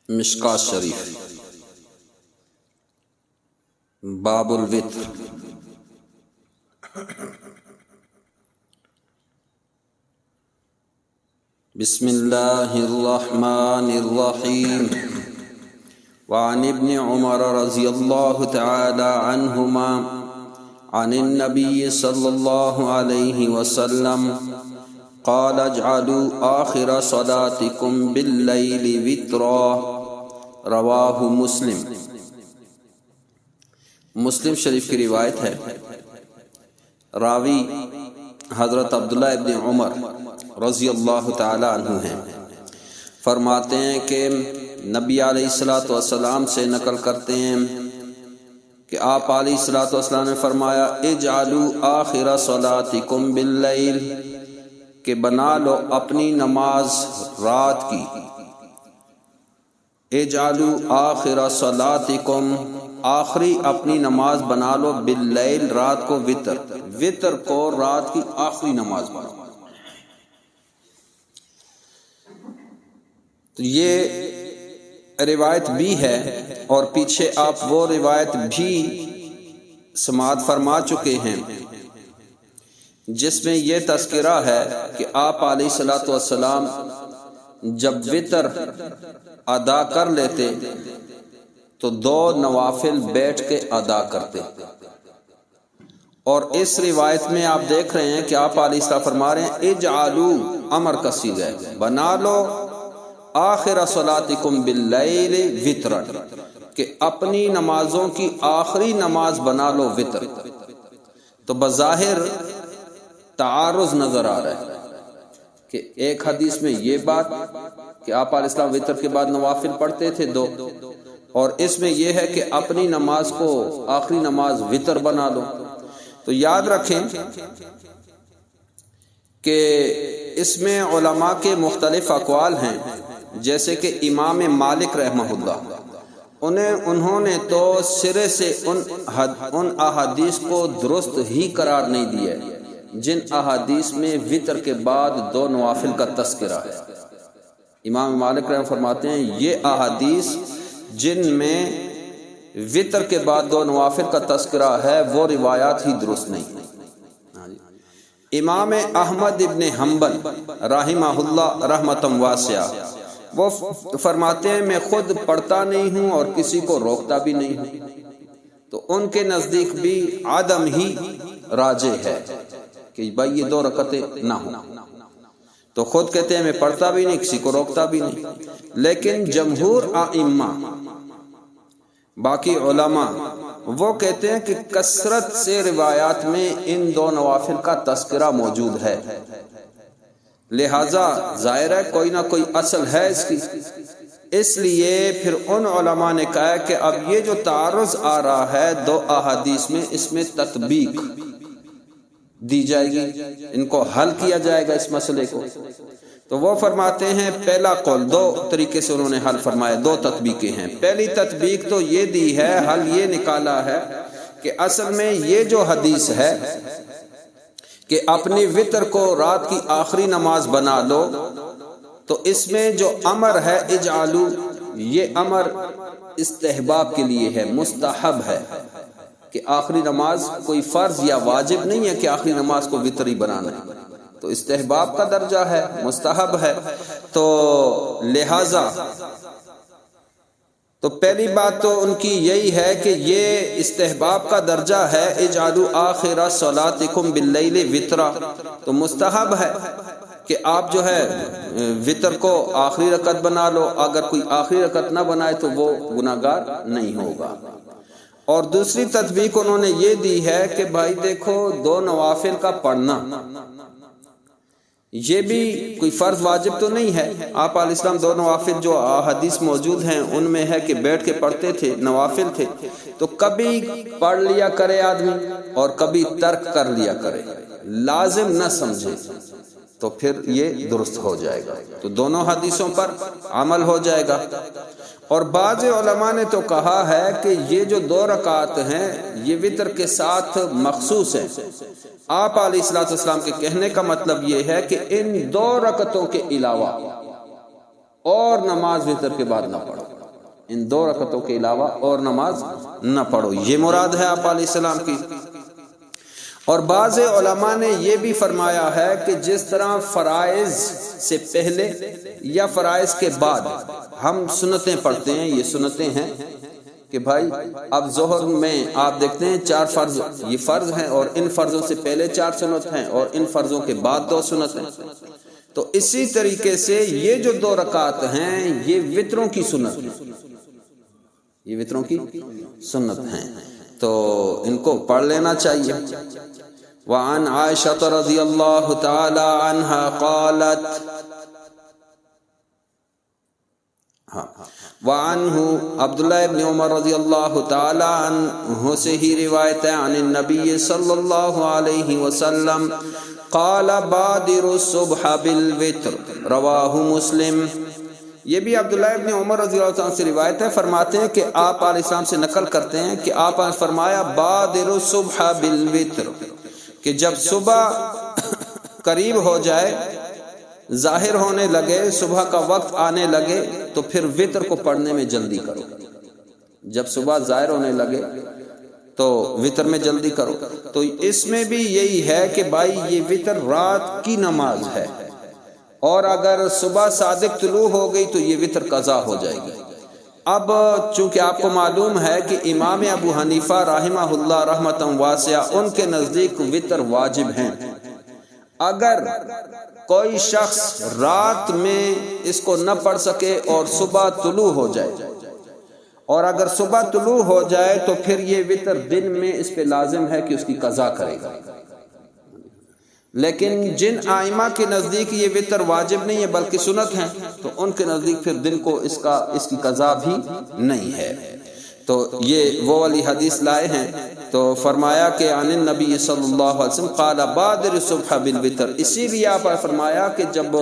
مشکات شریف باب الوتر۔ بسم اللہ الرحمن الرحیم۔ وعن ابن عمر رضی اللہ تعالی عنہما عن النبی صلی اللہ علیہ وسلم قال اجعلوا آخر صلاتکم باللیل وترا، رواہ مسلم۔ مسلم شریف کی روایت ہے، راوی حضرت عبداللہ ابن عمر رضی اللہ تعالی عنہ ہیں۔ فرماتے ہیں کہ نبی علیہ الصلوۃ والسلام سے نقل کرتے ہیں کہ آپ علیہ الصلوۃ والسلام نے فرمایا اجعلوا آخر صلاتکم باللیل، کہ بنا لو اپنی نماز رات کی۔ اجعلوا آخر صلاتکم، آخری اپنی نماز بنا لو، باللیل رات کو، وتر، وتر کو رات کی آخری نماز بناؤ۔ تو یہ روایت بھی ہے، اور پیچھے آپ وہ روایت بھی سماعت فرما چکے ہیں جس میں یہ تذکرہ ہے کہ آپ علیہ الصلوۃ والسلام جب وتر ادا کر لیتے تو 2 نوافل بیٹھ کے ادا کرتے، اور اس روایت میں آپ دیکھ رہے ہیں کہ آپ علیہ السلام فرما رہے ہیں اجعلوا، امر کا صیغہ ہے، بنا لو آخر صلاتکم باللیل وترا، کہ اپنی نمازوں کی آخری نماز بنا لو وتر۔ تو بظاہر تعارض نظر آ رہا ہے کہ ایک حدیث میں یہ بات کہ آپ علیہ السلام وتر کے بعد نوافل پڑھتے تھے 2، اور اس میں یہ ہے کہ اپنی نماز کو آخری نماز وتر بنا لو۔ تو یاد رکھیں کہ اس میں علماء کے مختلف اقوال ہیں، جیسے کہ امام مالک رحمہ اللہ، انہوں نے تو سرے سے ان احادیث کو درست ہی قرار نہیں دیا جن احادیث میں وتر کے بعد 2 نوافل کا تذکرہ ہے۔ امام مالک رحمہ فرماتے ہیں یہ احادیث جن میں وتر کے بعد 2 نوافل کا تذکرہ ہے وہ روایات ہی درست نہیں۔ امام احمد ابن حنبل رحمہ اللہ رحمۃ واسعہ، وہ فرماتے ہیں میں خود پڑھتا نہیں ہوں اور کسی کو روکتا بھی نہیں ہوں، تو ان کے نزدیک بھی عدم ہی راجح ہے کہ بھائی یہ 2 رکعتیں نہ ہوں، تو خود کہتے ہیں میں پڑھتا بھی نہیں، کسی کو روکتا بھی نہیں۔ لیکن جمہور ائمہ، باقی علماء، وہ کہتے ہیں کہ کثرت سے روایات میں ان 2 نوافل کا تذکرہ موجود ہے، لہذا ظاہر ہے کوئی نہ کوئی اصل ہے اس کی۔ اس لیے پھر ان علماء نے کہا کہ اب یہ جو تعارض آ رہا ہے 2 احادیث میں، اس میں تطبیق دی جائے گی، ان کو حل کیا جائے گا اس مسئلے کو۔ تو وہ فرماتے ہیں پہلا قول 2 طریقے سے انہوں نے حل فرمایا، 2 تطبیقیں ہیں۔ پہلی تطبیق تو یہ دی ہے، حل یہ نکالا ہے کہ اصل میں یہ جو حدیث ہے کہ اپنی وتر کو رات کی آخری نماز بنا لو، تو اس میں جو امر ہے اجعلوا، یہ امر استحباب کے لیے ہے، مستحب ہے، کہ آخری نماز کوئی فرض یا واجب نہیں ہے کہ آخری نماز کو وتر ہی بنانا ہے، تو استحباب کا درجہ ہے، مستحب ہے۔ تو لہذا تو پہلی بات تو ان کی یہی ہے کہ یہ استحباب کا درجہ ہے، اجعلوا آخر صلاتکم باللیل وترا، تو مستحب ہے کہ آپ جو ہے وتر کو آخری رکعت بنا لو، اگر کوئی آخری رکعت نہ بنائے تو وہ گناہگار نہیں ہوگا۔ اور دوسری تطبیق انہوں نے یہ دی ہے کہ بھائی دیکھو 2 نوافل کا پڑھنا یہ بھی کوئی فرض واجب تو نہیں ہے۔ آپ علیہ السلام 2 نوافل جو احادیث موجود ہیں ان میں ہے کہ بیٹھ کے پڑھتے تھے، نوافل تھے، تو کبھی پڑھ لیا کرے آدمی اور کبھی ترک کر لیا کرے، لازم نہ سمجھے، تو پھر یہ درست ہو جائے گا، تو دونوں حدیثوں پر عمل ہو جائے گا۔ اور بعض علماء نے تو کہا ہے کہ یہ جو 2 رکعات ہیں یہ وتر کے ساتھ مخصوص ہے۔ آپ علیہ الصلوۃ والسلام کے کہنے کا مطلب یہ ہے کہ ان 2 رکعتوں کے علاوہ اور نماز وتر کے بعد نہ پڑھو۔ ان 2 رکعتوں کے علاوہ اور نماز نہ پڑھو، یہ مراد ہے آپ علیہ السلام کی۔ اور بعض علماء نے یہ بھی فرمایا ہے کہ جس طرح فرائض سے پہلے یا فرائض کے بعد ہم سنتیں پڑھتے ہیں، یہ سنتیں ہیں کہ بھائی اب ظہر میں آپ دیکھتے ہیں 4 فرض، یہ فرض ہیں، اور ان فرضوں سے پہلے 4 سنت ہیں، اور ان فرضوں کے بعد 2 سنت ہیں۔ تو اسی طریقے سے یہ جو 2 رکعت ہیں یہ وتروں کی سنت ہیں، یہ وتروں کی سنت ہیں، تو ان کو پڑھ لینا چاہیے۔ وعن عائشہ رضی اللہ تعالی عنہا قالت، وعنہ عبداللہ ابن عمر رضی اللہ تعالی عنہ سے ہی روایت ہے، عن النبی صلی اللہ علیہ وسلم قال بادر الصبح بالوتر، رواہ مسلم۔ یہ بھی عبداللہ ابن عمر رضی اللہ عنہ سے روایت ہے، فرماتے ہیں کہ آپ علیہ السلام سے نقل کرتے ہیں کہ آپ نے فرمایا بادر الصبح بالوتر، کہ جب صبح قریب ہو جائے، ظاہر ہونے لگے، صبح کا وقت آنے لگے، تو پھر وتر کو پڑھنے میں جلدی کرو۔ جب صبح ظاہر ہونے لگے تو وتر میں جلدی کرو۔ تو اس میں بھی یہی ہے کہ بھائی یہ وتر رات کی نماز ہے، اور اگر صبح صادق طلوع ہو گئی تو یہ وتر قضا ہو جائے گی۔ اب چونکہ آپ کو معلوم ہے کہ امام ابو حنیفہ رحمہ اللہ رحمۃ واسعہ، ان کے نزدیک وتر واجب ہیں۔ اگر کوئی شخص رات میں اس کو نہ پڑھ سکے اور صبح طلوع ہو جائے، اور اگر صبح طلوع ہو جائے تو پھر یہ وتر دن میں اس پہ لازم ہے کہ اس کی قضا کرے گا۔ لیکن جن ائمہ کے نزدیک یہ وتر واجب نہیں ہے بلکہ سنت ہیں، تو ان کے نزدیک پھر دن کو اس کی قضا بھی نہیں ہے۔ تو یہ وہ والی حدیث لائے ہیں، تو فرمایا کہ عن النبی صلی اللہ علیہ وسلم قال بادر الصبح بالوتر، اسی لیے آپ نے فرمایا کہ جب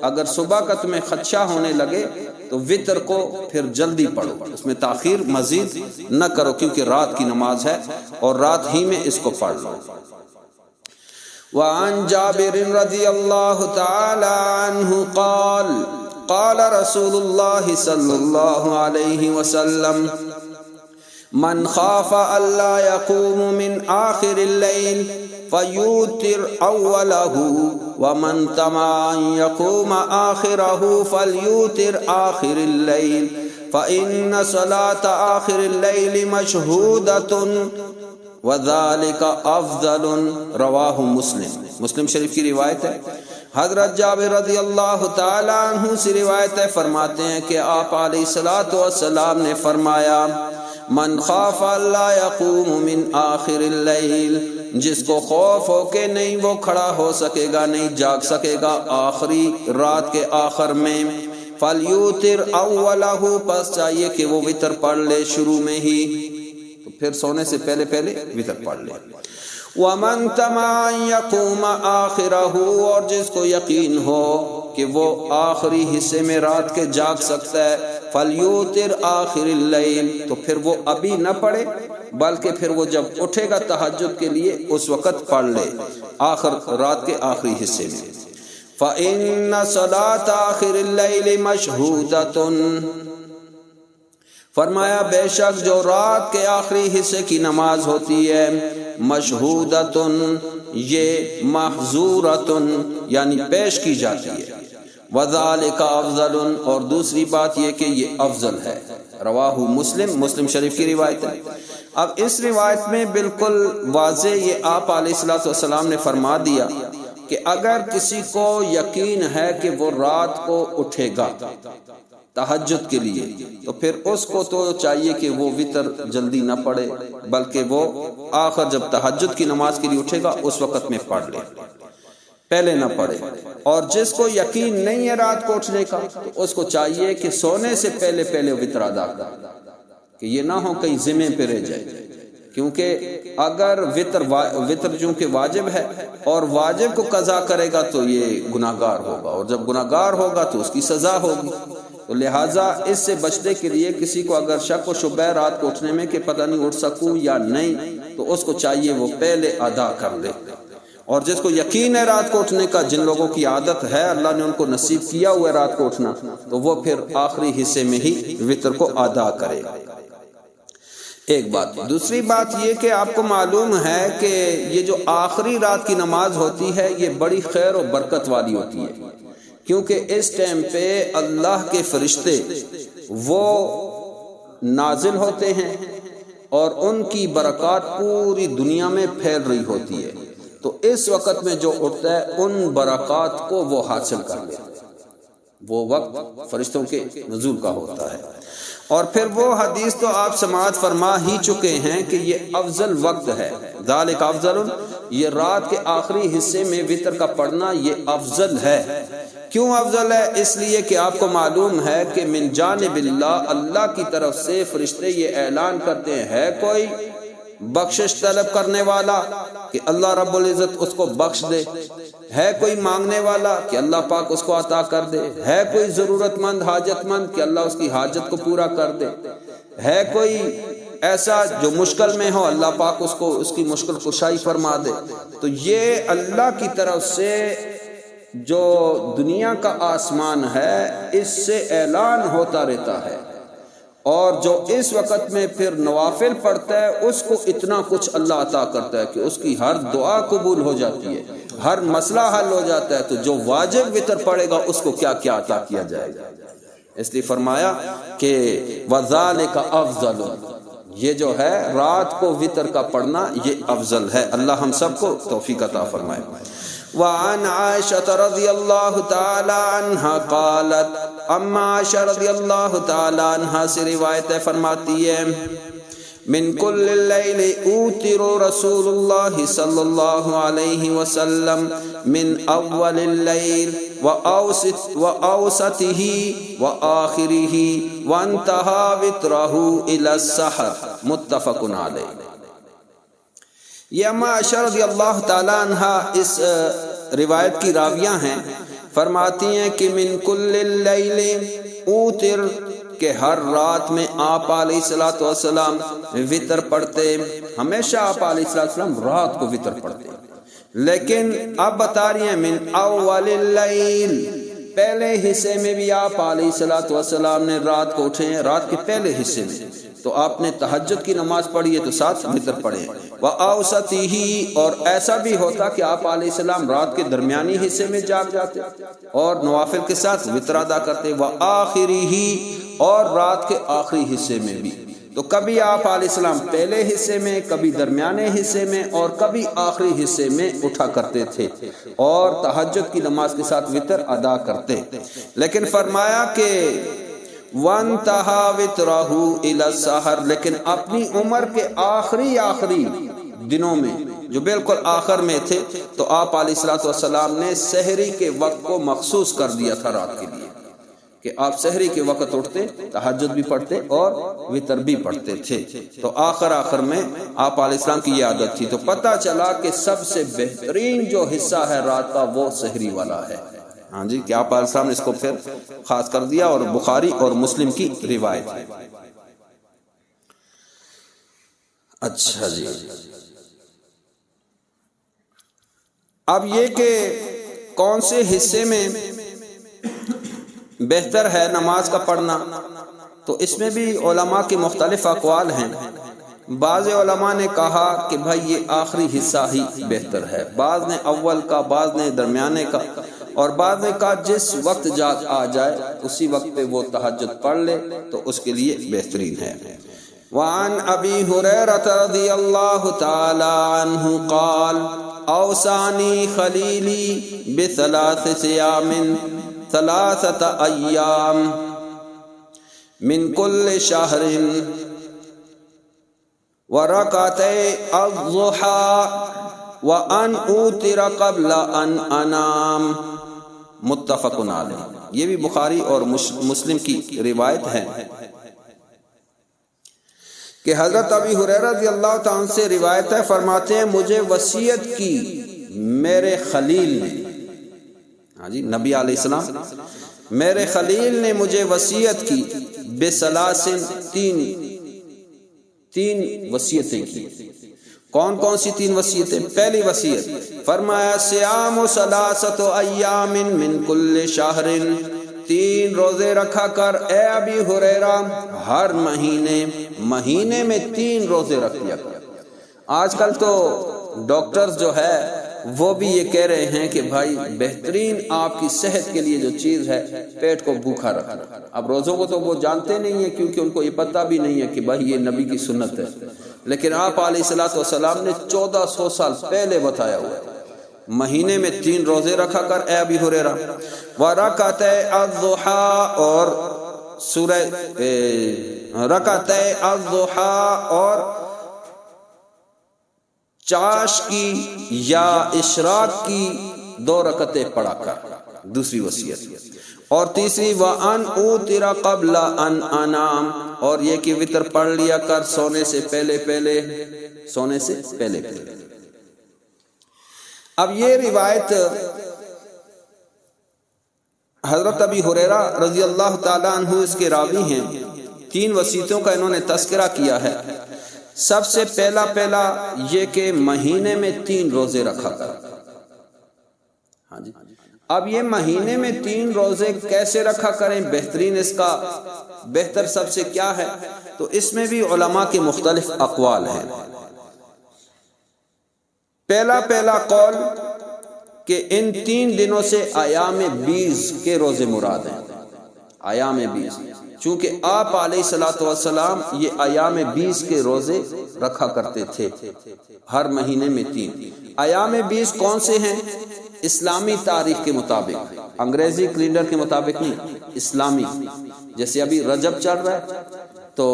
اگر صبح کا تمہیں خدشہ ہونے لگے تو وتر کو پھر جلدی پڑھو، اس میں تاخیر مزید نہ کرو، کیونکہ رات کی نماز ہے اور رات ہی میں اس کو پڑھ لو۔ وعن جابر رضی اللہ تعالی عنہ قال قال رسول اللہ صلی اللہ علیہ وسلم من خاف الا يقوم من آخر الليل فيوتر اوله ومن طمع ان يقوم آخره فليوتر آخر الليل فإن صلاة آخر الليل مشهودة وَذَلِكَ أَفْضَلٌ، رواہ مسلم۔ مسلم شریف کی روایت ہے، حضرت جابر رضی اللہ تعالی عنہ سے روایت ہے، فرماتے ہیں کہ آپ علیہ الصلوۃ والسلام نے فرمایا من خاف اللہ یقوم من آخر اللیل، جس کو خوف ہو کہ نہیں وہ کھڑا ہو سکے گا، نہیں جاگ سکے گا آخری رات کے آخر میں، فَلْيُوتِرْ أَوَّلَهُ، پس چاہیے کہ وہ وتر پڑھ لے شروع میں ہی، پھر سونے سے پہلے وتر پڑھ لے۔ وَمَن طَمَعَ أَن يَقُومَ آخِرَهُ، اور جس کو یقین ہو کہ وہ آخری حصے میں رات کے جاگ سکتا ہے، فَلْيُوتِرْ آخِرِ اللَّيْلِ، تو پھر وہ ابھی نہ پڑھے بلکہ پھر وہ جب اٹھے گا تہجد کے لیے اس وقت پڑھ لے، رات کے آخری حصے میں۔ فَإِنَّ صَلَاةَ آخِرِ اللَّيْلِ مَشْهُودَةٌ، فرمایا بے شک جو رات کے آخری حصے کی نماز ہوتی ہے، مشہودتن، یہ محظورتن یعنی پیش کی جاتی ہے، وذالک افضل، اور دوسری بات یہ کہ یہ افضل ہے، رواہ مسلم، مسلم شریف کی روایت ہے۔ اب اس روایت میں بالکل واضح یہ آپ علیہ الصلوۃ والسلام نے فرما دیا کہ اگر کسی کو یقین ہے کہ وہ رات کو اٹھے گا تہجد کے لیے، تو پھر اس کو تو چاہیے کہ وہ وتر جلدی نہ پڑھے بلکہ وہ آخر جب تہجد کی نماز کے لیے اٹھے گا اس وقت میں پڑھ لے، پہلے نہ پڑھے۔ اور جس کو یقین نہیں ہے رات کو اٹھنے کا تو اس کو چاہیے کہ سونے سے پہلے وتر ادا کر، کہ یہ نہ ہو کہیں ذمے پہ رہ جائے، کیونکہ اگر وتر چونکہ واجب ہے اور واجب کو قضا کرے گا تو یہ گناہگار ہوگا، اور جب گناہگار ہوگا تو اس کی سزا ہوگی۔ تو لہٰذا اس سے بچنے کے لیے کسی کو اگر شک و شبہ رات کو اٹھنے میں کہ پتہ نہیں اٹھ سکوں یا نہیں، تو اس کو چاہیے وہ پہلے ادا کر لے۔ اور جس کو یقین ہے رات کو اٹھنے کا، جن لوگوں کی عادت ہے، اللہ نے ان کو نصیب کیا ہوا ہے رات کو اٹھنا، تو وہ پھر آخری حصے میں ہی وتر کو ادا کرے. ایک بات. دوسری بات یہ کہ آپ کو معلوم ہے کہ یہ جو آخری رات کی نماز ہوتی ہے یہ بڑی خیر و برکت والی ہوتی ہے، کیونکہ اس ٹائم پہ اللہ کے فرشتے وہ نازل ہوتے ہیں اور ان کی برکات پوری دنیا میں پھیل رہی ہوتی ہے. تو اس وقت میں جو اٹھتا ہے ان برکات کو وہ حاصل کر لیتا ہے. وہ وقت فرشتوں کے نزول کا ہوتا ہے. اور پھر وہ حدیث تو آپ سماعت فرما ہی چکے ہیں کہ یہ افضل وقت ہے. ذالک افضل، یہ رات کے آخری حصے میں وتر کا پڑھنا یہ افضل ہے. کیوں افضل ہے؟ اس لیے کہ آپ کو معلوم ہے کہ من جانب اللہ، اللہ کی طرف سے فرشتے یہ اعلان کرتے ہیں، ہے کوئی بخشش طلب کرنے والا کہ اللہ رب العزت اس کو بخش دے، ہے کوئی مانگنے والا کہ اللہ پاک اس کو عطا کر دے، ہے کوئی ضرورت مند حاجت مند کہ اللہ اس کی حاجت کو پورا کر دے، ہے کوئی ایسا جو مشکل میں ہو اللہ پاک اس کو اس کی مشکل کشائی فرما دے. تو یہ اللہ کی طرف سے جو دنیا کا آسمان ہے اس سے اعلان ہوتا رہتا ہے. اور جو اس وقت میں پھر نوافل پڑھتا ہے اس کو اتنا کچھ اللہ عطا کرتا ہے کہ اس کی ہر دعا قبول ہو جاتی ہے، ہر مسئلہ حل ہو جاتا ہے. تو جو واجب وتر پڑھے گا اس کو کیا کیا عطا کیا جائے گا. اس لیے فرمایا کہ وَذَلِكَ أَفْضَلُ، یہ جو ہے رات کو وتر کا پڑھنا یہ افضل ہے. اللہ ہم سب کو توفیق عطا فرمائے. وعن عائشة رضی اللہ تعالی عنہ قالت، اما عائشہ رضی اللہ تعالی عنہ سے روایت فرماتی ہے، من کل اللیل اوتر رسول اللہ صلی اللہ علیہ وسلم من اول اللیل وأوسطه وآخره وانتہا وترہ الى السحر، متفق علیہ. یہ اما عائشہ رضی اللہ تعالی عنہ اس روایت کی راویہ ہیں. فرماتی ہیں کہ من کل اللیل اوتر، کہ ہر رات میں آپ علیہ الصلوۃ والسلام وتر پڑھتے. ہمیشہ آپ علیہ الصلوۃ والسلام رات کو وتر پڑھتے، لیکن اب بتا رہی ہیں من اول اللیل، پہلے حصے میں بھی آپ علیہ الصلوۃ والسلام نے رات کو اٹھے ہیں، رات کے پہلے حصے میں تو آپ نے تہجد کی نماز پڑھی ہے تو ساتھ وتر پڑھے. وَأَوْسَطِهِ، اور ایسا بھی ہوتا کہ آپ علیہ السلام رات کے درمیانی حصے میں جاگ جاتے اور نوافل کے ساتھ وتر ادا کرتے. وَآخِرِهِ، اور رات کے آخری حصے میں بھی. تو کبھی آپ علیہ السلام پہلے حصے میں، کبھی درمیانے حصے میں اور کبھی آخری حصے میں اٹھا کرتے تھے اور تہجد کی نماز کے ساتھ وتر ادا کرتے. لیکن فرمایا کہ وانتہا وترہ الی السحر، لیکن اپنی عمر کے آخری دنوں میں جو بالکل آخر میں تھے تو آپ علیہ الصلوۃ والسلام نے سحری کے وقت کو مخصوص کر دیا تھا رات کے لیے، کہ آپ سحری کے وقت اٹھتے، تہجد بھی پڑھتے اور وتر بھی پڑھتے تھے. تو آخر میں آپ علیہ السلام کی یہ عادت تھی. تو پتہ چلا کہ سب سے بہترین جو حصہ ہے رات کا وہ سحری والا ہے. ہاں جی، کہ آپ علیہ السلام نے اس کو پھر خاص کر دیا، اور بخاری اور مسلم کی روایت ہے. اچھا جی، اب یہ کہ کون سے حصے میں بہتر ہے نماز کا پڑھنا، تو اس میں بھی علماء کے مختلف اقوال ہیں. بعض علماء نے کہا کہ بھائی یہ آخری حصہ ہی بہتر ہے، بعض نے اول کا، بعض نے درمیانے کا، اور بعض نے کہا جس وقت جاگ آ جائے اسی وقت پہ وہ تہجد پڑھ لے تو اس کے لیے بہترین ہے. وعن ابی ہریرہ رضی اللہ تعالی عنہ قال اوصانی خلیلی بثلاث صیام ثلاثة ایام من کل شہر ورکعتي الضحى وان اوتر قبل ان انام، متفق علیہ. یہ بھی بخاری اور مسلم کی روایت ہے کہ حضرت ابی ہریرہ رضی اللہ تعالیٰ عنہ سے روایت ہے، فرماتے ہیں مجھے وصیت کی میرے خلیل نے، ہاں جی نبی علیہ السلام، میرے خلیل نے مجھے وصیت کی بثلاث، تین وصیتیں کی. کون کون سی 3 وصیتیں؟ پہلی وصیت فرمایا صیام ثلاثۃ ایام من کل شہر، 3 روزے رکھا کر اے ابی ہریرہ، ہر مہینے میں 3 روزے رکھ لیا کر۔ آج کل تو ڈاکٹرز جو ہے وہ بھی یہ کہہ رہے ہیں کہ بھائی بہترین آپ کی صحت کے لیے جو چیز ہے پیٹ کو بھوکا رکھنا۔ اب روزوں کو تو وہ جانتے نہیں ہیں کیونکہ ان کو یہ پتہ بھی نہیں ہے کہ بھائی یہ نبی کی سنت ہے، لیکن آپ علیہ الصلوۃ والسلام نے 1400 سال پہلے بتایا ہوا ہے مہینے میں 3 روزے رکھا کر اے ابی ہریرہ۔ ورکعتِ الضحیٰ، اور سورہ رکعتِ الضحیٰ اور چاش کی یا اشراق کی 2 رکعتیں پڑھا کر، دوسری وصیت۔ اور تیسری وَأَنْ أُوتِرَ قَبْلَ أَنْ أَنَامَ، اور یہ کہ وتر پڑھ لیا کر سونے سے پہلے۔ اب یہ روایت حضرت ابی ہریرہ رضی اللہ تعالیٰ عنہ اس کے راوی ہیں۔ 3 وصیتوں کا انہوں نے تذکرہ کیا ہے۔ سب سے پہلا یہ کہ مہینے میں 3 روزے رکھا کر۔ ہاں جی، اب یہ مہینے میں 3 روزے کیسے رکھا کریں، بہترین اس کا بہتر سب سے کیا ہے، تو اس میں بھی علماء کے مختلف اقوال ہیں۔ پہلا قول کہ ان 3 دنوں سے ایام 20 کے روزے مراد ہیں۔ ایام 20، چونکہ آپ علیہ الصلوۃ والسلام یہ ایام 20 کے روزے رکھا کرتے تھے، ہر مہینے میں 3۔ ایام 20 کون سے ہیں؟ اسلامی تاریخ کے مطابق، انگریزی کیلنڈر کے مطابق نہیں، اسلامی۔ جیسے ابھی رجب چل رہا ہے تو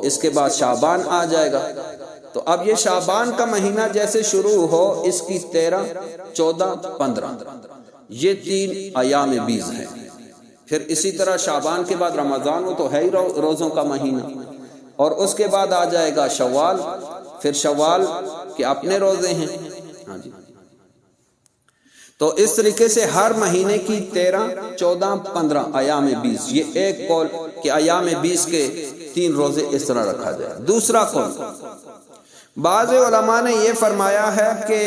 اس کے بعد شعبان آ جائے گا، تو اب یہ شعبان کا مہینہ جیسے شروع ہو اس کی 13، 14، 15 یہ 3 ایام 20 ہیں۔ پھر اسی طرح شعبان کے بعد رمضان، وہ تو ہے ہی روزوں کا مہینہ، اور اس کے بعد آ جائے گا شوال، پھر شوال کے اپنے روزے ہیں۔ ہاں جی، تو اس طریقے سے ہر مہینے کی 13، 14، 15 ایام 20، یہ ایک قول کہ ایام 20 کے 3 روزے اس طرح رکھا جائے۔ دوسرا قول، بعض علماء نے یہ فرمایا ہے کہ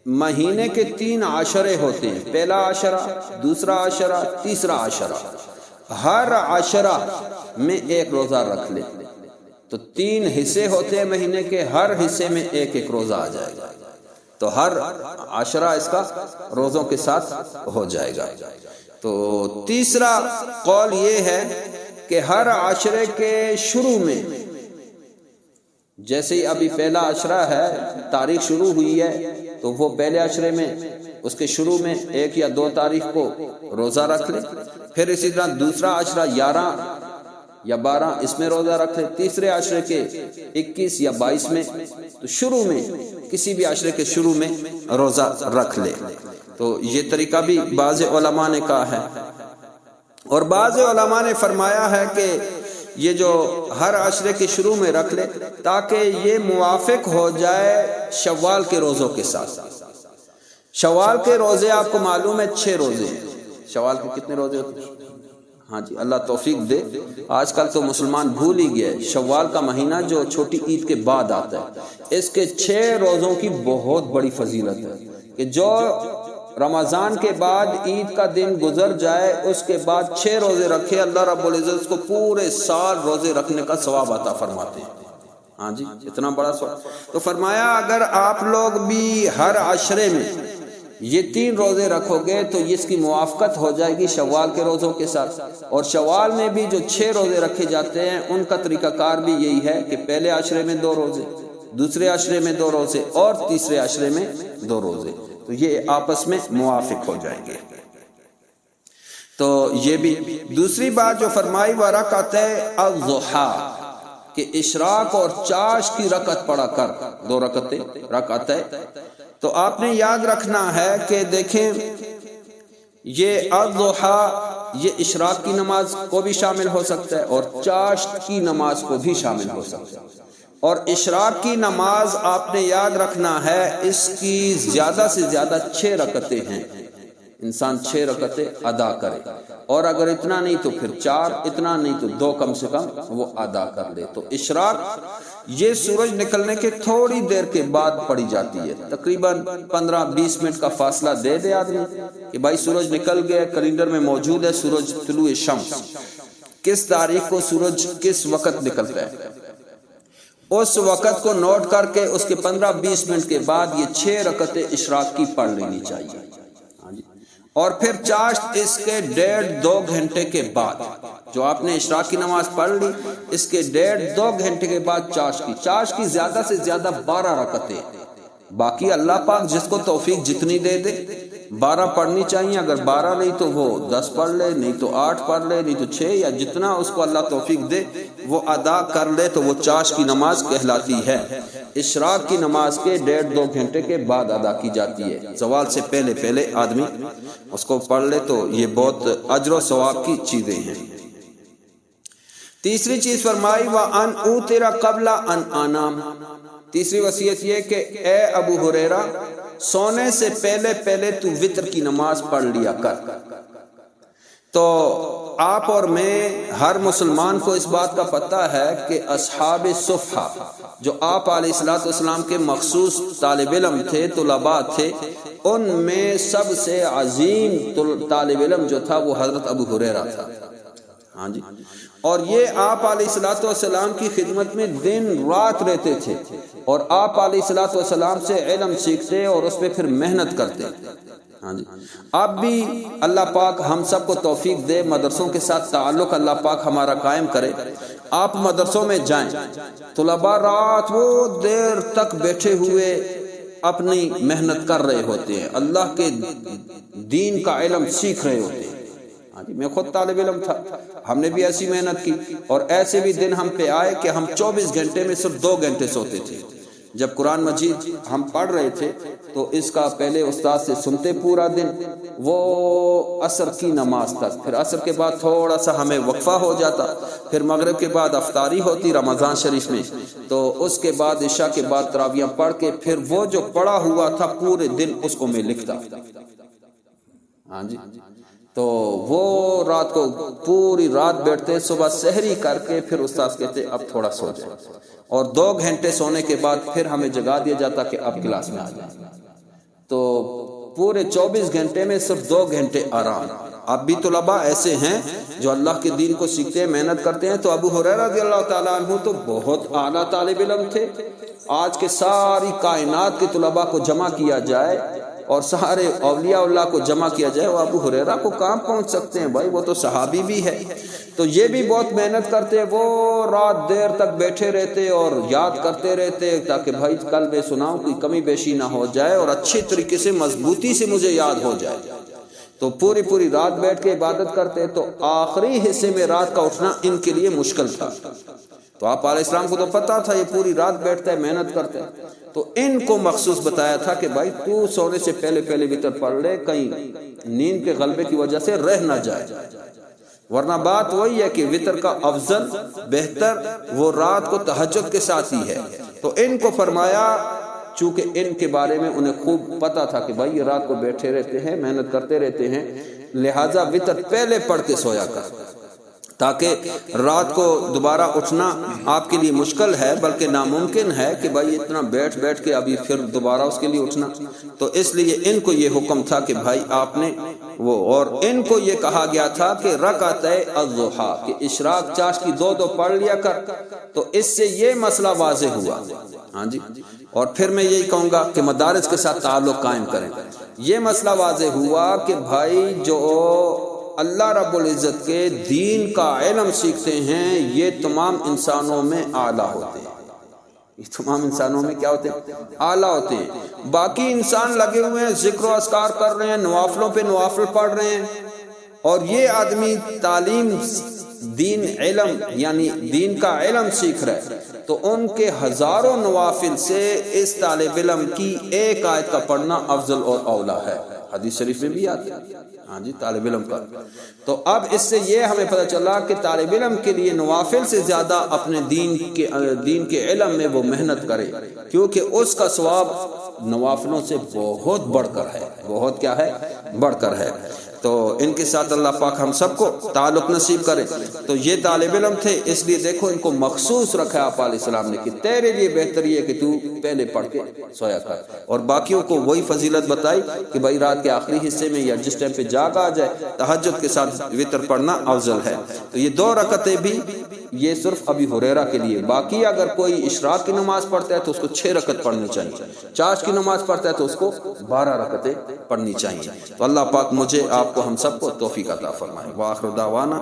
مہینے کے 3 عشرے ہوتے ہیں، پہلا عشرہ، دوسرا عشرہ، تیسرا عشرہ، ہر عشرہ میں 1 روزہ رکھ لے، تو 3 حصے ہوتے ہیں مہینے کے، ہر حصے میں 1 روزہ آ جائے گا، تو ہر عشرہ اس کا روزوں کے ساتھ ہو جائے گا۔ تو تیسرا قول یہ ہے کہ ہر عشرے کے شروع میں، جیسے ہی ابھی پہلا عشرہ ہے، تاریخ شروع ہوئی ہے، تو وہ پہلے عشرے میں اس کے شروع میں 1 یا 2 تاریخ کو روزہ رکھ لے، پھر اسی طرح دوسرا عشرہ 11 یا 12 اس میں روزہ رکھ لے، تیسرے عشرے کے 21 یا 22 میں، تو شروع میں کسی بھی عشرے کے شروع میں روزہ رکھ لے۔ تو یہ طریقہ بھی بعض علماء نے کہا ہے، اور بعض علماء نے فرمایا ہے کہ یہ جو ہر عشرے کے شروع میں رکھ لے تاکہ یہ موافق ہو جائے شوال کے روزوں کے ساتھ۔ شوال کے روزے آپ کو معلوم ہے 6 روزے ہیں۔ شوال کے کتنے روزے ہوتے ہیں؟ ہاں جی، اللہ توفیق دے، آج کل تو مسلمان بھول ہی گئے۔ شوال کا مہینہ جو چھوٹی عید کے بعد آتا ہے، اس کے 6 روزوں کی بہت بڑی فضیلت ہے کہ جو رمضان کے بعد عید کا دن گزر جائے اس کے بعد 6 روزے رکھے، اللہ رب العزت اس کو پورے سال روزے رکھنے کا ثواب عطا فرماتے ہیں۔ ہاں جی، اتنا بڑا ثواب۔ تو فرمایا اگر آپ لوگ بھی ہر عشرے میں یہ 3 روزے رکھو گے تو اس کی موافقت ہو جائے گی شوال کے روزوں کے ساتھ، اور شوال میں بھی جو 6 روزے رکھے جاتے ہیں ان کا طریقہ کار بھی یہی ہے کہ پہلے عشرے میں 2 روزے، دوسرے عشرے میں 2 روزے، اور تیسرے عشرے میں 2 روزے، تو یہ آپس میں موافق ہو جائیں گے۔ تو یہ بھی دوسری بات جو فرمائی ورکعتِ الضحیٰ کہ اشراق اور چاش کی رکعت پڑھا کر 2 رکعتیں، تو آپ نے یاد رکھنا ہے کہ دیکھیں یہ الضحیٰ یہ اشراق کی نماز کو بھی شامل ہو سکتا ہے اور چاش کی نماز کو بھی شامل ہو سکتا ہے، اور اشراق کی نماز آپ نے یاد رکھنا ہے اس کی زیادہ سے زیادہ 6 رکعتیں ہیں، انسان 6 رکعتیں ادا کرے۔ اور اگر اتنا نہیں تو پھر 4، اتنا نہیں تو 2 کم سے کم وہ ادا کر لے۔ تو اشراق یہ سورج نکلنے کے تھوڑی دیر کے بعد پڑی جاتی ہے، تقریباً 15-20 منٹ کا فاصلہ دے دے آدمی کہ بھائی سورج نکل گیا، کیلنڈر میں موجود ہے سورج طلوع شمس، کس تاریخ کو سورج کس وقت نکلتا ہے، اس وقت کو نوٹ کر کے اس کے 15-20 منٹ کے بعد یہ 6 رکعتیں اشراق کی پڑھ لینی چاہیے، اور پھر چاشت اس کے 1.5-2 گھنٹے کے بعد، جو آپ نے اشراق کی نماز پڑھ لی اس کے 1.5-2 گھنٹے کے بعد چاشت کی زیادہ سے زیادہ 12 رکعتیں، باقی اللہ پاک جس کو توفیق جتنی دے دے 12 پڑھنی چاہیے، اگر 12 نہیں تو وہ 10 پڑھ لے، نہیں تو 8 پڑھ لے، نہیں تو 6، یا جتنا اس کو اللہ توفیق دے وہ ادا کر لے، تو وہ چاشت کی نماز کہلاتی ہے۔ اشراق کی نماز کے 1.5-2 گھنٹے کے بعد ادا کی جاتی ہے، زوال سے پہلے پہلے آدمی اس کو پڑھ لے تو یہ بہت اجر و ثواب کی چیزیں ہیں۔ تیسری چیز فرمائی وَأَنْ أُوتِرَ قَبْلَ أَنْ أَنَامَ، تیسری وصیت یہ کہ اے ابو ہریرہ سونے سے پہلے پہلے تو وتر کی نماز پڑھ لیا کر۔ تو آپ اور میں ہر مسلمان کو اس بات کا پتہ ہے کہ اصحاب صفحہ جو آپ علیہ الصلوۃ والسلام کے مخصوص طالب علم تھے، طلباء تھے، ان میں سب سے عظیم طالب علم جو تھا وہ حضرت ابو ہریرہ تھا، ہاں جی، اور یہ آپ علیہ الصلوۃ والسلام کی خدمت میں دن رات رہتے تھے، اور آپ علیہ الصلوۃ والسلام سے علم سیکھتے اور اس پہ پھر محنت کرتے، ہاں جی۔ اب بھی اللہ پاک ہم سب کو توفیق دے، مدرسوں کے ساتھ تعلق اللہ پاک ہمارا قائم کرے۔ آپ مدرسوں میں جائیں، طلباء رات وہ دیر تک بیٹھے ہوئے اپنی محنت کر رہے ہوتے ہیں، اللہ کے دین کا علم سیکھ رہے ہوتے ہیں۔ میں خود طالب علم تھا، ہم نے بھی ایسی محنت کی، اور ایسے بھی دن ہم پہ آئے کہ ہم 24 گھنٹے میں صرف 2 گھنٹے سوتے تھے۔ جب قرآن مجید ہم پڑھ رہے تھے تو اس کا پہلے استاد سے سنتے پورا دن، وہ عصر کی نماز تک، پھر عصر کے بعد تھوڑا سا ہمیں وقفہ ہو جاتا، پھر مغرب کے بعد افطاری ہوتی رمضان شریف میں، تو اس کے بعد عشاء کے بعد تراویح پڑھ کے پھر وہ جو پڑھا ہوا تھا پورے دن اس کو میں لکھتا، ہاں جی۔ تو وہ رات کو پوری رات بیٹھتے، صبح سحری کر کے پھر استاد کہتے اب تھوڑا سو جائے، اور 2 گھنٹے سونے کے بعد پھر ہمیں جگا دیا جاتا کہ اب کلاس میں آ جائیں، تو پورے 24 گھنٹے میں صرف 2 گھنٹے آرام۔ اب بھی طلباء ایسے ہیں جو اللہ کے دین کو سیکھتے ہیں، محنت کرتے ہیں۔ تو ابو ہریرہ رضی اللہ تعالیٰ عنہ تو بہت اعلیٰ طالب علم تھے، آج کے ساری کائنات کے طلباء کو جمع کیا جائے اور سارے اولیاء اللہ کو جمع کیا جائے، وہ ابو ہریرہ کو کہاں پہنچ سکتے ہیں بھائی، وہ تو صحابی بھی ہے۔ تو یہ بھی بہت محنت کرتے، وہ رات دیر تک بیٹھے رہتے اور یاد کرتے رہتے تاکہ بھائی کل میں سناؤں کوئی کمی بیشی نہ ہو جائے اور اچھے طریقے سے مضبوطی سے مجھے یاد ہو جائے۔ تو پوری رات بیٹھ کے عبادت کرتے، تو آخری حصے میں رات کا اٹھنا ان کے لیے مشکل تھا۔ تو آپ علیہ السلام کو تو پتا تھا یہ پوری رات بیٹھتا ہے، محنت کرتا ہے، تو ان کو مخصوص بتایا تھا کہ بھائی تو سونے سے پہلے پہلے وتر پڑھ لے، کہیں نیند کے غلبے کی وجہ سے رہ نہ جائے، ورنہ بات وہی ہے کہ وتر کا افضل بہتر وہ رات کو تہجد کے ساتھ ہی ہے۔ تو ان کو فرمایا، چونکہ ان کے بارے میں انہیں خوب پتا تھا کہ بھائی یہ رات کو بیٹھے رہتے ہیں، محنت کرتے رہتے ہیں، لہٰذا وتر پہلے پڑھ کے سویا کر، تاکہ رات کو دوبارہ اٹھنا آپ کے لیے مشکل ہے بلکہ ناممکن ہے کہ بھائی اتنا بیٹھ کے ابھی پھر دوبارہ اس کے لیے اٹھنا۔ تو اس لیے ان کو یہ حکم تھا کہ بھائی آپ نے وہ، اور ان کو یہ کہا گیا تھا کہ رکعتِ الضحیٰ، کہ اشراق چاشت کی 2 پڑھ لیا کر۔ تو اس سے یہ مسئلہ واضح ہوا، ہاں جی۔ اور پھر میں یہی کہوں گا کہ مدارس کے ساتھ تعلق قائم کریں۔ یہ مسئلہ واضح ہوا کہ بھائی جو اللہ رب العزت کے دین کا علم سیکھتے ہیں یہ تمام انسانوں میں اعلیٰ ہوتے ہیں، یہ تمام انسانوں میں کیا ہوتے ہیں؟ اعلیٰ ہوتے ہیں۔ باقی انسان لگے ہوئے ہیں، ذکر و اذکار کر رہے ہیں، نوافلوں پہ نوافل پڑھ رہے ہیں، اور یہ آدمی تعلیم دین علم یعنی دین کا علم سیکھ رہا ہے، تو ان کے ہزاروں نوافل سے اس طالب علم کی ایک آیت کا پڑھنا افضل اور اولیٰ ہے۔ حدیث شریف میں بھی آتا ہے، ہاں جی، طالب علم کا۔ تو اب اس سے یہ ہمیں پتہ چلا کہ طالب علم کے لیے نوافل سے زیادہ اپنے دین کے علم میں وہ محنت کرے، کیونکہ اس کا ثواب نوافلوں سے بہت بڑھ کر ہے، بہت کیا ہے؟ بڑھ کر ہے۔ تو ان کے ساتھ اللہ پاک ہم سب کو تعلق نصیب کرے۔ تو یہ طالب علم تھے، اس لیے دیکھو ان کو مخصوص رکھا آپ علیہ السلام نے کہ تیرے لیے بہتر یہ کہ تو پہلے پڑھ کے سویا کر، اور باقیوں کو وہی فضیلت بتائی کہ بھائی رات کے آخری حصے میں یا جس ٹائم پہ جاگ آ جائے تہجد کے ساتھ وتر پڑھنا افضل ہے۔ تو یہ 2 رکعتیں بھی یہ صرف ابی ہریرہ کے لیے، باقی اگر کوئی اشراق کی نماز پڑھتا ہے تو اس کو 6 رکعت پڑھنی چاہیے، چاشت کی نماز پڑھتا ہے تو اس کو 12 رکعتیں پڑھنی چاہیے۔ تو اللہ پاک مجھے، آپ کو، ہم سب کو توفیق عطا فرمائے۔ وآخر دعوانا